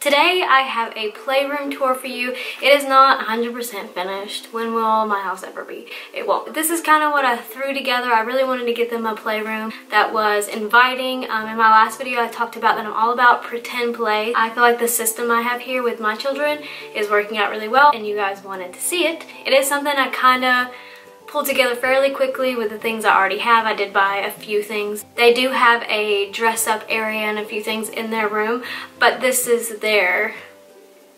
Today I have a playroom tour for you. It is not 100% finished. When will my house ever be? It won't. This is kind of what I threw together. I really wanted to get them a playroom that was inviting. In my last video I talked about that I'm all about pretend play. I feel like the system I have here with my children is working out really well and you guys wanted to see it. It is something I kind of pulled together fairly quickly with the things I already have. I did buy a few things. They do have a dress up area and a few things in their room, but this is their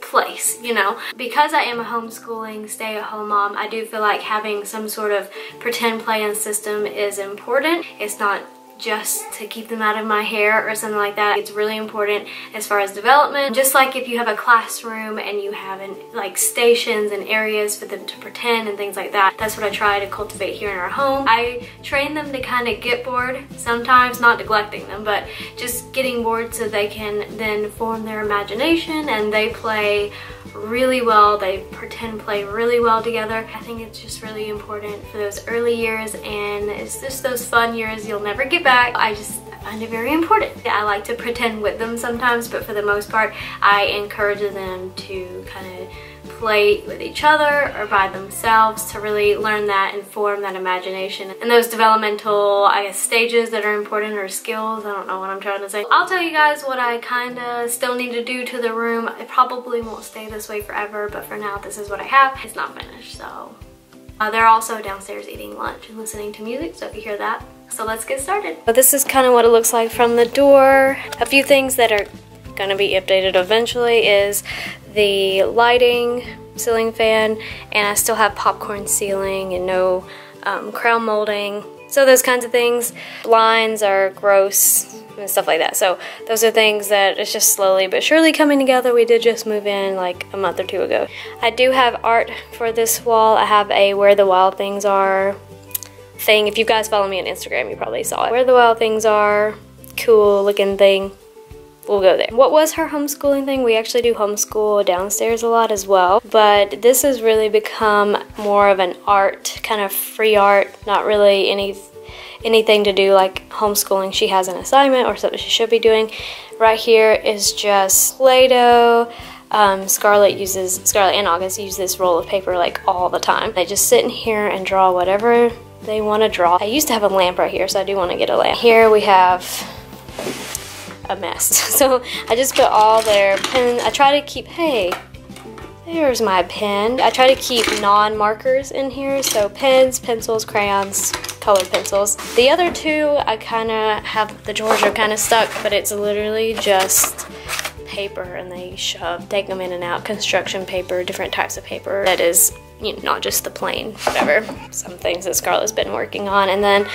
place, you know. Because I am a homeschooling stay-at-home mom, I do feel like having some sort of pretend play and system is important. It's not just to keep them out of my hair or something like that. It's really important as far as development. Just like if you have a classroom and you have like stations and areas for them to pretend and things like that. That's what I try to cultivate here in our home. I train them to kind of get bored, sometimes not neglecting them, but just getting bored so they can then form their imagination and they play really well. They pretend play really well together. I think it's just really important for those early years, and it's just those fun years you'll never get back. I find it very important. I like to pretend with them sometimes, but for the most part I encourage them to kind of play with each other or by themselves to really learn that and form that imagination. And those developmental, I guess, stages that are important, or skills, I don't know what I'm trying to say. I'll tell you guys what I kind of still need to do to the room. It probably won't stay this way forever, but for now this is what I have. It's not finished, so. They're also downstairs eating lunch and listening to music, so if you hear that. So let's get started. So this is kind of what it looks like from the door. A few things that are gonna be updated eventually is the lighting, ceiling fan, and I still have popcorn ceiling and no crown molding. So those kinds of things. Blinds are gross and stuff like that. So those are things that it's just slowly but surely coming together. We did just move in like a month or two ago. I do have art for this wall. I have a Where the Wild Things Are thing. If you guys follow me on Instagram, you probably saw it. Where the Wild Things Are, cool looking thing. We'll go there. What was her homeschooling thing? We actually do homeschool downstairs a lot as well, but this has really become more of an art, kind of free art, not really anything to do like homeschooling. She has an assignment or something she should be doing. Right here is just Play-Doh. Scarlett and August use this roll of paper like all the time. They just sit in here and draw whatever they want to draw. I used to have a lamp right here, so I do want to get a lamp. Here we have a mess. So I just put all their pens. I try to keep, hey, there's my pen. I try to keep non-markers in here, so pens, pencils, crayons, colored pencils. The other two, I kind of have, the drawers are kind of stuck, but it's literally just paper, and they take them in and out. Construction paper, different types of paper. That is, you know, not just the plain, whatever. Some things that Scarlett's been working on. And then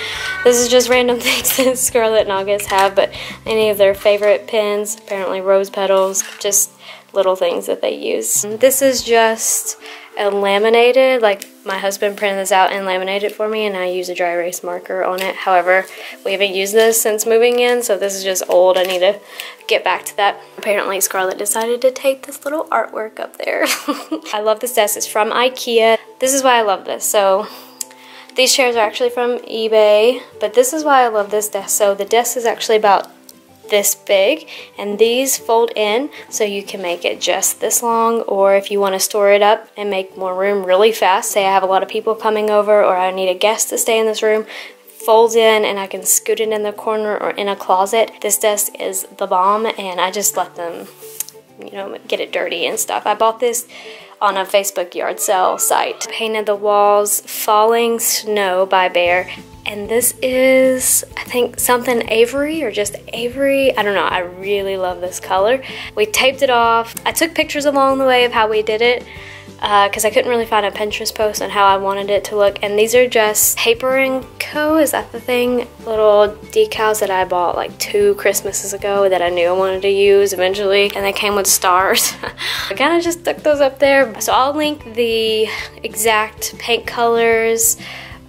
this is just random things that Scarlett and August have, but any of their favorite pens, apparently rose petals, just little things that they use. This is just a laminated, like my husband printed this out and laminated for me, and I use a dry erase marker on it. However, we haven't used this since moving in, so this is just old. I need to get back to that. Apparently Scarlett decided to take this little artwork up there. I love this desk. It's from IKEA. This is why I love this. So these chairs are actually from eBay, but this is why I love this desk. So the desk is actually about this big, and these fold in so you can make it just this long, or if you want to store it up and make more room really fast, say I have a lot of people coming over or I need a guest to stay in this room, folds in and I can scoot it in the corner or in a closet. This desk is the bomb, and I just let them, you know, get it dirty and stuff. I bought this on a Facebook yard sale site. Painted the walls Falling Snow by Bear. And this is, I think, something Avery or just Avery. I don't know. I really love this color. We taped it off. I took pictures along the way of how we did it because I couldn't really find a Pinterest post on how I wanted it to look. And these are just Paper & Co. Is that the thing? Little decals that I bought like 2 Christmases ago that I knew I wanted to use eventually. And they came with stars. I kind of just stuck those up there. So I'll link the exact paint colors.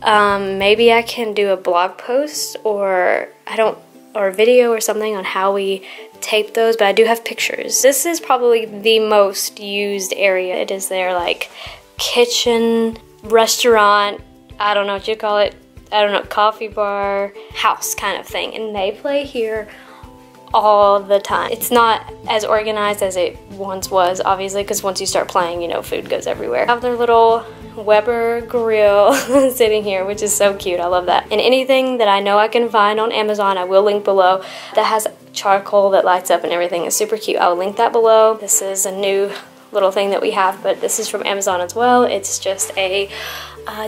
Maybe I can do a blog post or a video or something on how we tape those, but I do have pictures. This is probably the most used area. It is their like kitchen, restaurant, I don't know what you call it, I don't know, coffee bar, house kind of thing. And they play here all the time. It's not as organized as it once was, obviously, because once you start playing, you know, food goes everywhere. They have their little Weber grill sitting here, which is so cute. I love that. And anything that I know I can find on Amazon, I will link below, that has charcoal that lights up and everything is super cute. I'll link that below. This is a new little thing that we have, but this is from Amazon as well. It's just a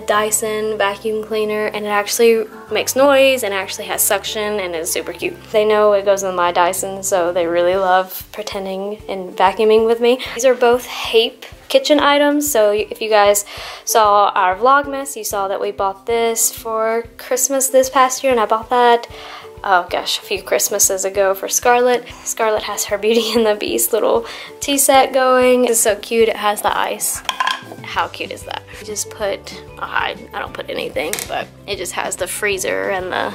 Dyson vacuum cleaner, and it actually makes noise and actually has suction and is super cute. They know it goes in my Dyson, so they really love pretending and vacuuming with me. These are both Hape kitchen items, so if you guys saw our Vlogmas, you saw that we bought this for Christmas this past year, and I bought that, oh gosh, a few Christmases ago for Scarlett. Scarlett has her Beauty and the Beast little tea set going. It's so cute. It has the ice. How cute is that? You just put, I don't put anything, but it just has the freezer and the,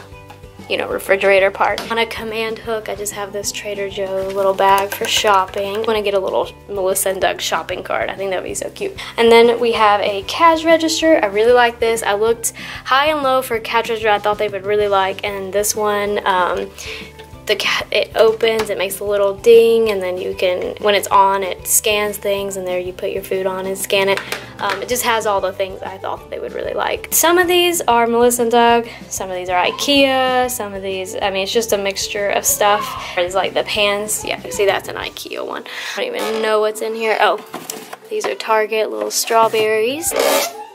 you know, refrigerator part. On a command hook, I just have this Trader Joe little bag for shopping. I want to get a little Melissa and Doug shopping cart. I think that would be so cute. And then we have a cash register. I really like this. I looked high and low for a cash register I thought they would really like, and this one, it opens, it makes a little ding, and then you can, when it's on, it scans things, and there you put your food on and scan it. It just has all the things I thought they would really like. Some of these are Melissa and Doug, some of these are IKEA, some of these, I mean, it's just a mixture of stuff. There's like the pans, yeah, see that's an IKEA one. I don't even know what's in here. Oh, these are Target, little strawberries.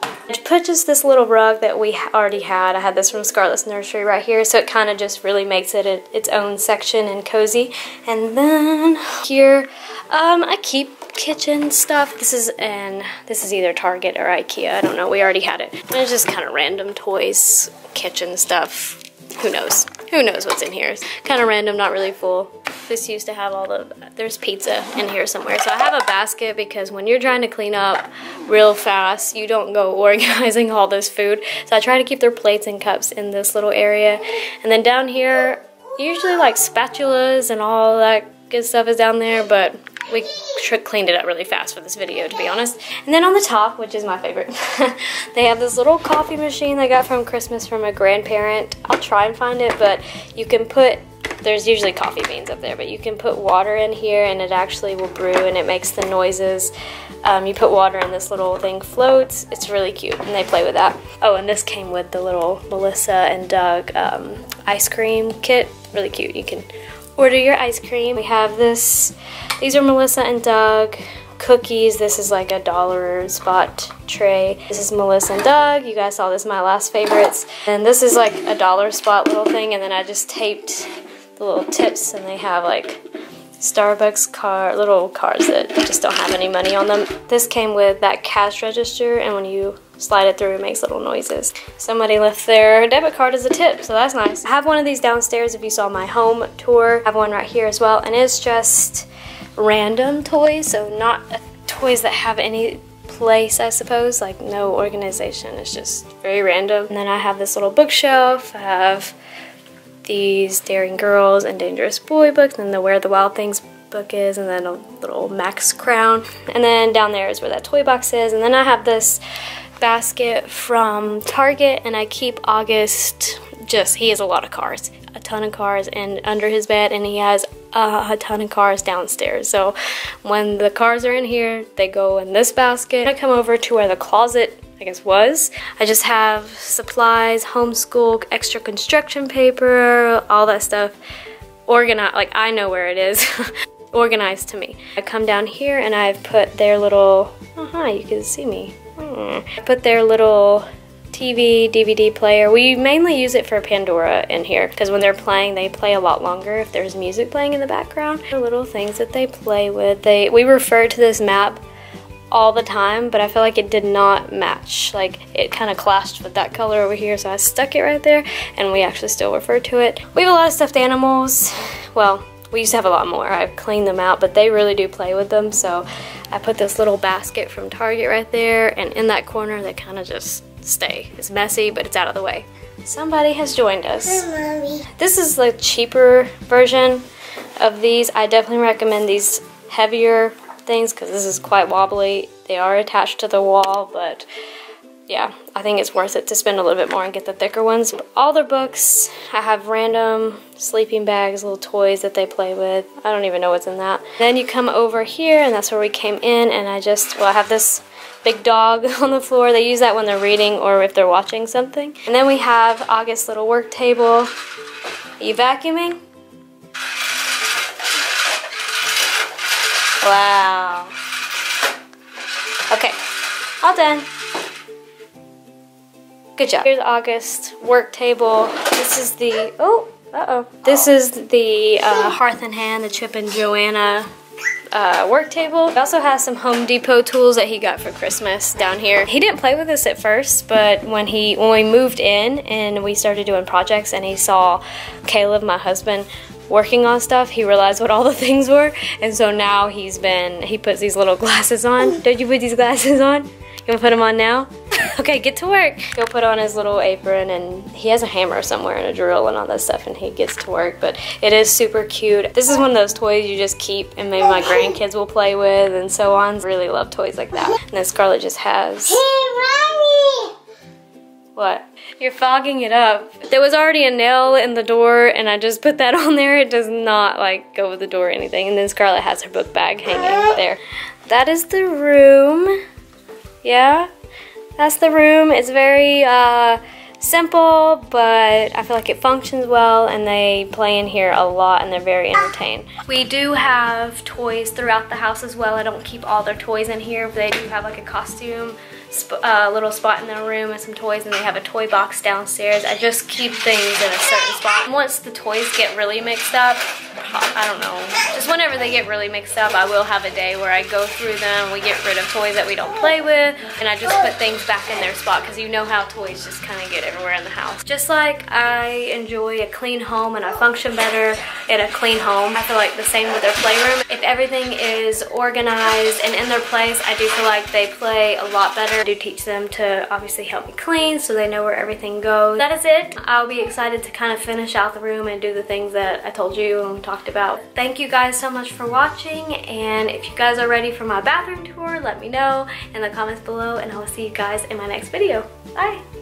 I purchased this little rug that we already had. I had this from Scarlett's Nursery right here, so it kind of just really makes it its own section and cozy. And then here, I keep kitchen stuff. This is either Target or IKEA. I don't know. We already had it. And it's just kind of random toys, kitchen stuff. Who knows? Who knows what's in here? It's kind of random, not really full. This used to have all the, there's pizza in here somewhere. So I have a basket because when you're trying to clean up real fast, you don't go organizing all this food. So I try to keep their plates and cups in this little area. And then down here, usually like spatulas and all that good stuff is down there, but we cleaned it up really fast for this video, to be honest. And then on the top, which is my favorite, they have this little coffee machine they got from Christmas from a grandparent. I'll try and find it, but you can put, there's usually coffee beans up there, but you can put water in here and it actually will brew and it makes the noises. You put water in this little thing, floats. It's really cute, and they play with that. Oh, and this came with the little Melissa and Doug ice cream kit. Really cute. You can order your ice cream. We have this, these are Melissa and Doug cookies. This is like $1 spot tray. This is Melissa and Doug. You guys saw this, my last favorites. And this is like $1 spot little thing, and then I just taped the little tips, and they have like Starbucks little cards that just don't have any money on them. This came with that cash register, and when you slide it through, it makes little noises. Somebody left their debit card as a tip, so that's nice. I have one of these downstairs if you saw my home tour. I have one right here as well, and it's just random toys, so not toys that have any place, I suppose, like no organization. It's just very random. And then I have this little bookshelf. I have these Daring Girls and Dangerous Boy books, and the Where the Wild Things book is, and then a little Max crown. And then down there is where that toy box is. And then I have this basket from Target, and I keep August, he has a lot of cars, a ton of cars and under his bed, and he has a ton of cars downstairs. So when the cars are in here, they go in this basket. I come over to where the closet, I guess, was. I just have supplies, homeschool, extra construction paper, all that stuff organized, like I know where it is. Organized to me. I come down here and I've put their little, you can see me. I put their little TV, DVD player. We mainly use it for Pandora in here because when they're playing, they play a lot longer if there's music playing in the background. The little things that they play with. We refer to this map all the time, but I feel like it did not match. Like it kind of clashed with that color over here, so I stuck it right there, and we actually still refer to it. We have a lot of stuffed animals. Well, we used to have a lot more. I've cleaned them out, but they really do play with them, so I put this little basket from Target right there, and in that corner they kind of just stay. It's messy, but it's out of the way. Somebody has joined us. Hi, Mommy. This is the cheaper version of these. I definitely recommend these heavier things because this is quite wobbly. They are attached to the wall, but yeah, I think it's worth it to spend a little bit more and get the thicker ones. All their books, I have random sleeping bags, little toys that they play with. I don't even know what's in that. Then you come over here, and that's where we came in, and I have this big dog on the floor. They use that when they're reading or if they're watching something. And then we have August's little work table. Are you vacuuming? Wow. Okay, all done. Good job. Here's August's work table. This is the, This is the Hearth and Hand, the Chip and Joanna work table. He also has some Home Depot tools that he got for Christmas down here. He didn't play with this at first, but when we moved in and we started doing projects and he saw Caleb, my husband, working on stuff, he realized what all the things were, and so now he puts these little glasses on. Don't you put these glasses on? You wanna put them on now? Okay, get to work. He'll put on his little apron, and he has a hammer somewhere and a drill and all that stuff, and he gets to work, but it is super cute. This is one of those toys you just keep and maybe my grandkids will play with and so on. Really love toys like that. And then Scarlett just has... Hey, Mommy! What? You're fogging it up. There was already a nail in the door, and I just put that on there. It does not like go with the door or anything. And then Scarlett has her book bag hanging there. That is the room. Yeah? That's the room. It's very simple, but I feel like it functions well, and they play in here a lot, and they're very entertained. We do have toys throughout the house as well. I don't keep all their toys in here, but they do have like a costume little spot in their room and some toys, and they have a toy box downstairs. I just keep things in a certain spot. And once the toys get really mixed up, I don't know, just whenever they get really mixed up, I will have a day where I go through them, we get rid of toys that we don't play with, and I just put things back in their spot, because you know how toys just kind of get everywhere in the house. Just like I enjoy a clean home and I function better in a clean home, I feel like the same with their playroom. If everything is organized and in their place, I do feel like they play a lot better. I do teach them to obviously help me clean so they know where everything goes. That is it. I'll be excited to kind of finish out the room and do the things that I told you and talked about. Thank you guys so much for watching, and if you guys are ready for my bathroom tour, let me know in the comments below, and I will see you guys in my next video. Bye!